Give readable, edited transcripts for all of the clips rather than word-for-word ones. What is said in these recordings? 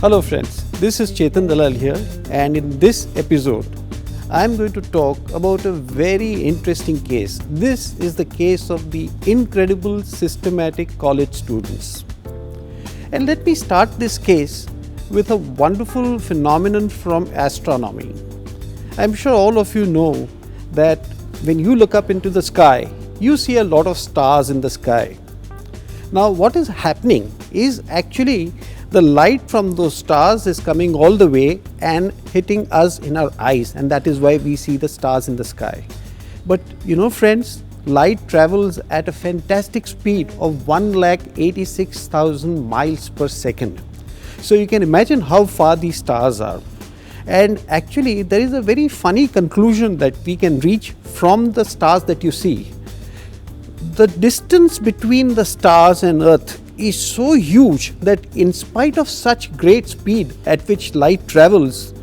Hello friends, this is Chetan Dalal here, and in this episode I am going to talk about a very interesting case. This is the case of the incredible systematic college students. And let me start this case with a wonderful phenomenon from astronomy. I am sure all of you know that when you look up into the sky, you see a lot of stars in the sky. Now what is happening is actually the light from those stars is coming all the way and hitting us in our eyes, and that is why we see the stars in the sky. But you know friends, light travels at a fantastic speed of 1,86,000 miles per second. So you can imagine how far these stars are. And actually there is a very funny conclusion that we can reach from the stars that you see. The distance between the stars and Earth is so huge that in spite of such great speed at which light travels,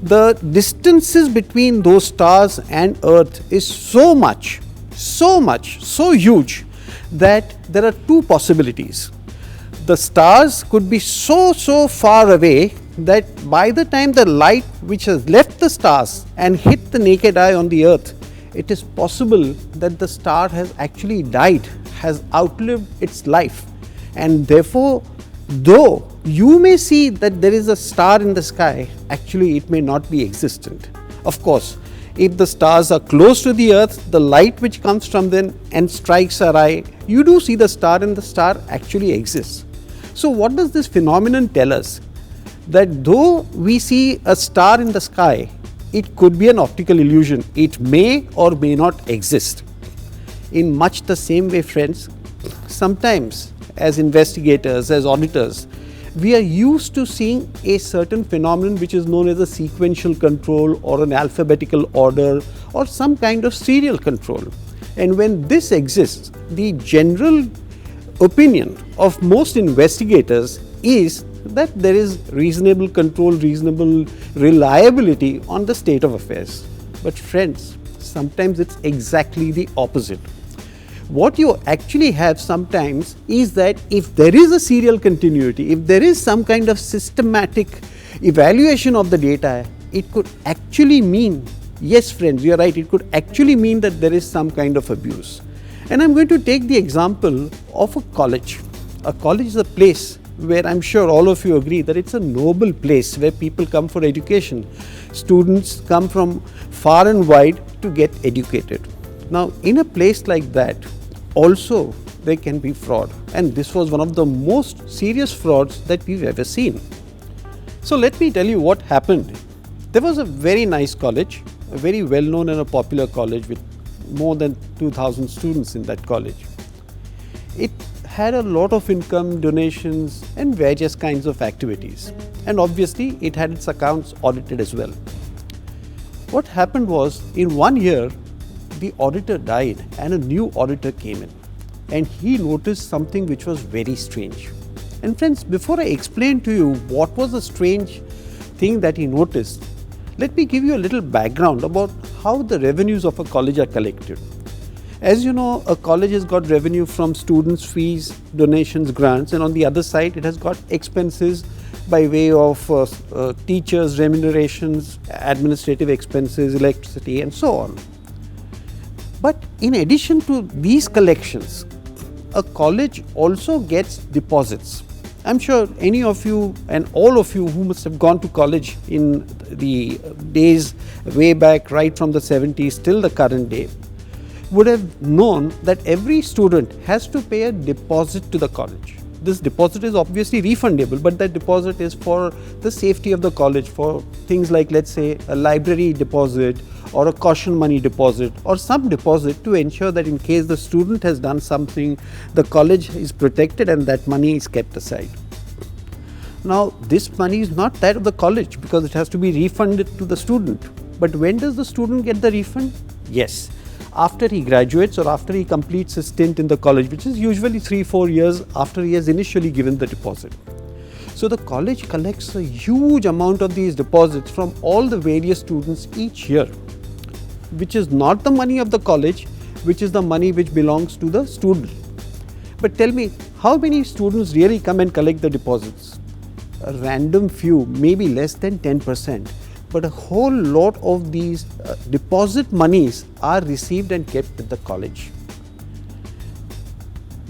the distances between those stars and Earth is so huge that there are two possibilities. The stars could be so far away that by the time the light which has left the stars and hit the naked eye on the Earth, it is possible that the star has actually died, has outlived its life. And therefore, though you may see that there is a star in the sky, actually it may not be existent. Of course, if the stars are close to the Earth, the light which comes from them and strikes our eye, you do see the star, and the star actually exists. So what does this phenomenon tell us? That though we see a star in the sky, it could be an optical illusion. It may or may not exist. In much the same way, friends, sometimes as investigators, as auditors, we are used to seeing a certain phenomenon which is known as a sequential control or an alphabetical order or some kind of serial control. And when this exists, the general opinion of most investigators is that there is reasonable control, reasonable reliability on the state of affairs. But friends, sometimes it's exactly the opposite. What you actually have sometimes is that if there is a serial continuity, if there is some kind of systematic evaluation of the data, it could actually mean, yes friends, you are right, it could actually mean that there is some kind of abuse. And I'm going to take the example of a college. A college is a place where I'm sure all of you agree that it's a noble place where people come for education. Students come from far and wide to get educated. Now, in a place like that, also there can be fraud, and this was one of the most serious frauds that we've ever seen. So let me tell you what happened. There was a very nice college, a very well-known and a popular college with more than 2,000 students in that college. It had a lot of income, donations and various kinds of activities, and obviously it had its accounts audited as well. What happened was, in 1 year the auditor died and a new auditor came in, and he noticed something which was very strange. And friends, before I explain to you what was the strange thing that he noticed, let me give you a little background about how the revenues of a college are collected. As you know, a college has got revenue from students' fees, donations, grants, and on the other side it has got expenses by way of teachers' remunerations, administrative expenses, electricity and so on. But in addition to these collections, a college also gets deposits. I'm sure any of you and all of you who must have gone to college in the days way back, right from the 70s till the current day, would have known that every student has to pay a deposit to the college. This deposit is obviously refundable, but that deposit is for the safety of the college, for things like, let's say, a library deposit or a caution money deposit or some deposit to ensure that in case the student has done something, the college is protected and that money is kept aside. Now, this money is not that of the college because it has to be refunded to the student. But when does the student get the refund? Yes, after he graduates or after he completes his stint in the college, which is usually 3-4 years after he has initially given the deposit. So the college collects a huge amount of these deposits from all the various students each year, which is not the money of the college, which is the money which belongs to the student. But tell me, how many students really come and collect the deposits? a random few, maybe less than 10%, but a whole lot of these deposit monies are received and kept at the college.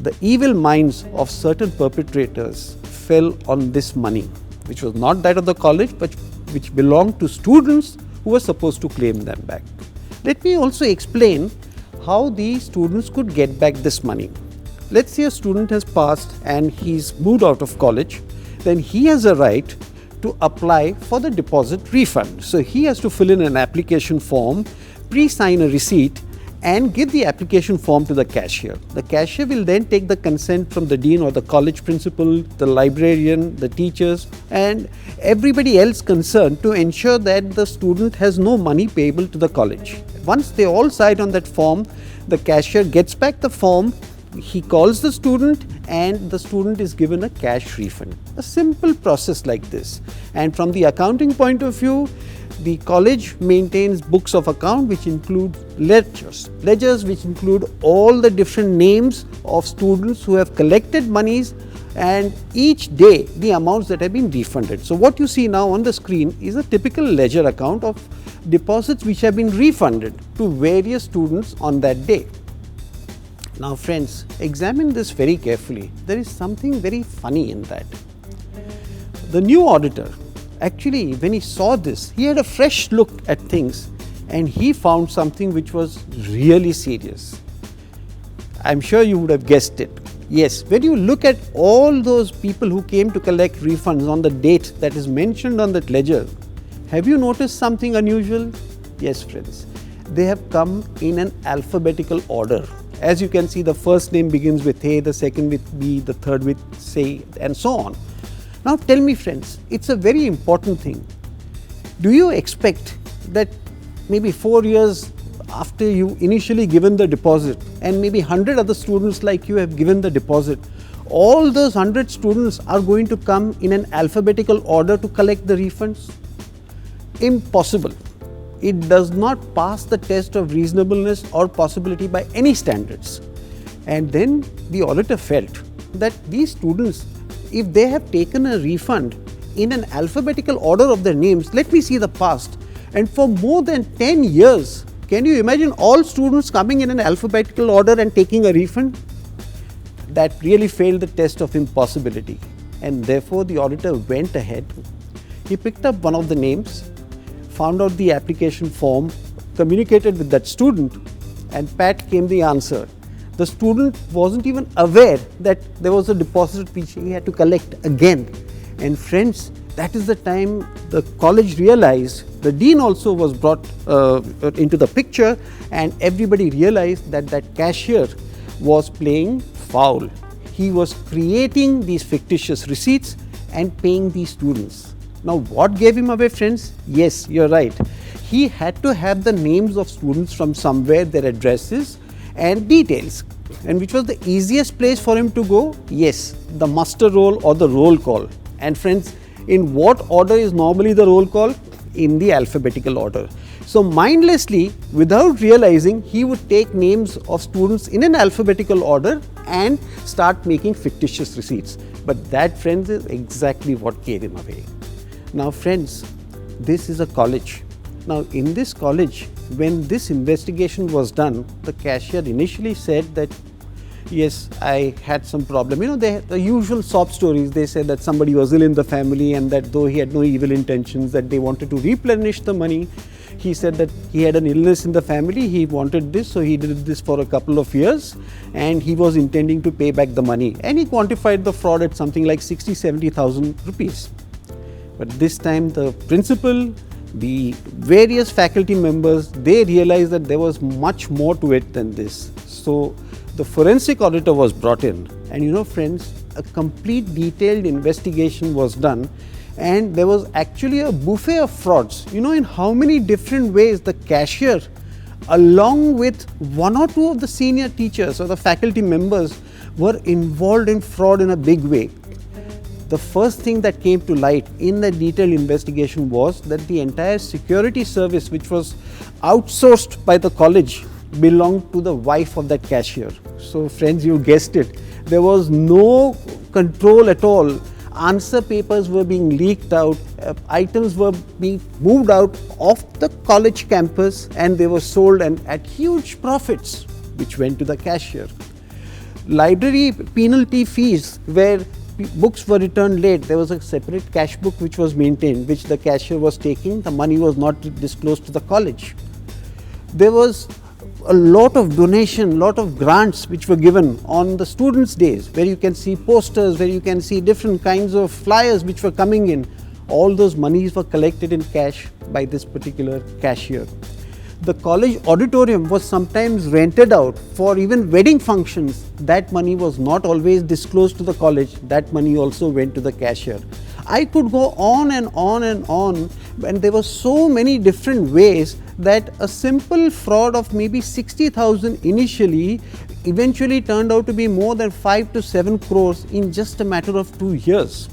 The evil minds of certain perpetrators fell on this money, which was not that of the college, but which belonged to students who were supposed to claim them back. Let me also explain how these students could get back this money. Let's say a student has passed and he's moved out of college, then he has a right to apply for the deposit refund. So he has to fill in an application form, pre-sign a receipt, and give the application form to the cashier. The cashier will then take the consent from the dean or the college principal, the librarian, the teachers, and everybody else concerned to ensure that the student has no money payable to the college. Once they all sign on that form, the cashier gets back the form, he calls the student, and the student is given a cash refund. A simple process like this. And from the accounting point of view, the college maintains books of account which include ledgers which include all the different names of students who have collected monies, and each day the amounts that have been refunded. So what you see now on the screen is a typical ledger account of deposits which have been refunded to various students on that day. Now friends, examine this very carefully. There is something very funny in that. The new auditor, actually when he saw this, he had a fresh look at things and he found something which was really serious. I'm sure you would have guessed it. Yes, when you look at all those people who came to collect refunds on the date that is mentioned on that ledger, have you noticed something unusual? Yes friends, they have come in an alphabetical order. As you can see, the first name begins with A, the second with B, the third with C, and so on. Now tell me friends, it's a very important thing. Do you expect that maybe 4 years after you initially given the deposit and maybe 100 other students like you have given the deposit, all those 100 students are going to come in an alphabetical order to collect the refunds? Impossible. It does not pass the test of reasonableness or possibility by any standards. And then the auditor felt that these students, if they have taken a refund in an alphabetical order of their names, let me see the past, and for more than 10 years, can you imagine all students coming in an alphabetical order and taking a refund? That really failed the test of impossibility, and therefore the auditor went ahead. He picked up one of the names, found out the application form, communicated with that student, and pat came the answer. The student wasn't even aware that there was a deposit which he had to collect again. And friends, that is the time the college realized, the dean also was brought into the picture, and everybody realized that that cashier was playing foul. He was creating these fictitious receipts and paying these students. Now what gave him away friends? Yes, you're right. He had to have the names of students from somewhere, their addresses and details. And which was the easiest place for him to go? Yes, the muster roll or the roll call. And friends, in what order is normally the roll call? In the alphabetical order. So mindlessly, without realizing, he would take names of students in an alphabetical order and start making fictitious receipts. But that friends is exactly what gave him away. Now friends, this is a college. Now in this college, when this investigation was done, the cashier initially said that yes, I had some problem. You know, the usual sob stories. They said that somebody was ill in the family and that though he had no evil intentions, that they wanted to replenish the money. He said that he had an illness in the family, he wanted this, so he did this for a couple of years and he was intending to pay back the money. And he quantified the fraud at something like 60,000-70,000 rupees. But this time the principal, the various faculty members, they realized that there was much more to it than this. So the forensic auditor was brought in, and you know friends, a complete detailed investigation was done, and there was actually a buffet of frauds. You know, in how many different ways the cashier, along with one or two of the senior teachers or the faculty members, were involved in fraud in a big way. The first thing that came to light in the detailed investigation was that the entire security service, which was outsourced by the college, belonged to the wife of that cashier. So friends, you guessed it, there was no control at all answer papers were being leaked out, items were being moved out of the college campus and they were sold and at huge profits which went to the cashier. Library penalty fees where books were returned late, there was a separate cash book which was maintained, which the cashier was taking, the money was not disclosed to the college. There was a lot of donation, lot of grants which were given on the students' days, where you can see posters, where you can see different kinds of flyers which were coming in. All those monies were collected in cash by this particular cashier. The college auditorium was sometimes rented out for even wedding functions. That money was not always disclosed to the college. That money also went to the cashier. I could go on and on and on, and there were so many different ways that a simple fraud of maybe 60,000 initially eventually turned out to be more than 5 to 7 crores in just a matter of 2 years.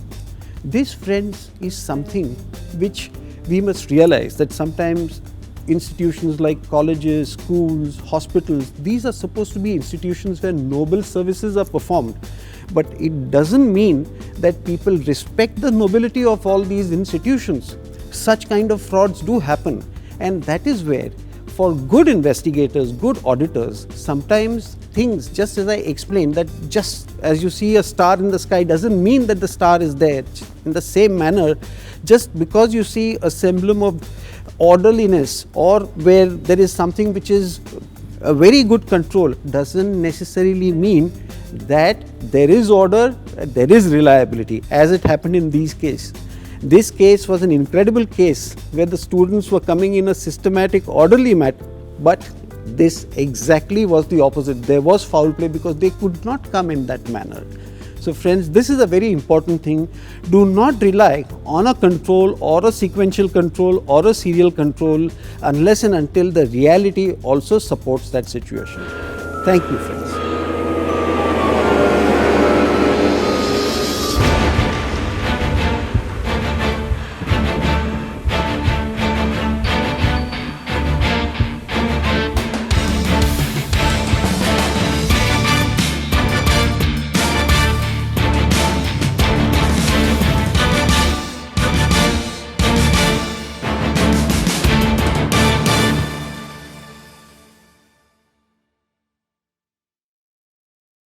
This, friends, is something which we must realize, that sometimes institutions like colleges, schools, hospitals, these are supposed to be institutions where noble services are performed. But it doesn't mean that people respect the nobility of all these institutions. Such kind of frauds do happen, and that is where, for good investigators, good auditors, sometimes things, just as I explained, that just as you see a star in the sky doesn't mean that the star is there. In the same manner, just because you see a emblem of orderliness or where there is something which is a very good control, doesn't necessarily mean that there is order, there is reliability, as it happened in these cases. This case was an incredible case where the students were coming in a systematic, orderly manner, but this exactly was the opposite. There was foul play because they could not come in that manner. So friends, this is a very important thing. Do not rely on a control or a sequential control or a serial control unless and until the reality also supports that situation. Thank you, friends.